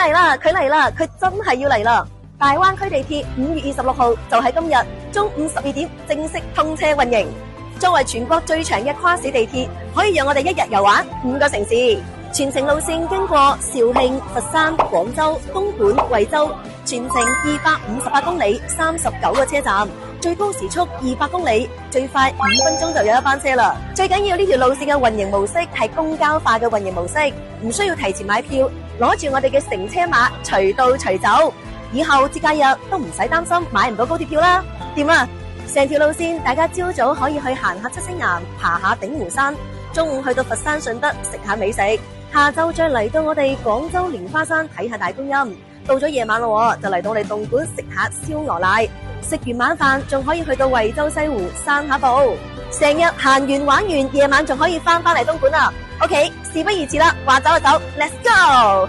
嚟啦，佢嚟啦，佢真係要嚟啦！大灣區地鐵5月26號就喺今日中午12點正式通車運營。作為全國最長嘅跨市地鐵，可以讓我哋一日遊玩5個城市。全程路線經過肇慶、佛山、廣州、東莞、惠州，全程258公里，39個車站，最高時速200公里，最快5分鐘就有一班車啦。最緊要呢條路線嘅運營模式係公交化嘅運營模式，唔需要提前買票，攞住我哋嘅乘車碼，隨到隨走。以後節假日都唔使擔心買唔到高鐵票啦。掂啊！成條路線，大家朝早可以去行下七星岩，爬下鼎湖山，中午去到佛山順德食下美食，下晝再嚟到我哋廣州蓮花山睇下大觀音。到咗夜晚咯，就嚟到我哋東莞食下燒鵝奶。食完晚飯仲可以去到惠州西湖散下步。成日行完玩完，夜晚仲可以翻嚟東莞啊！OK，事不宜遲啦，話走就走，Let's go！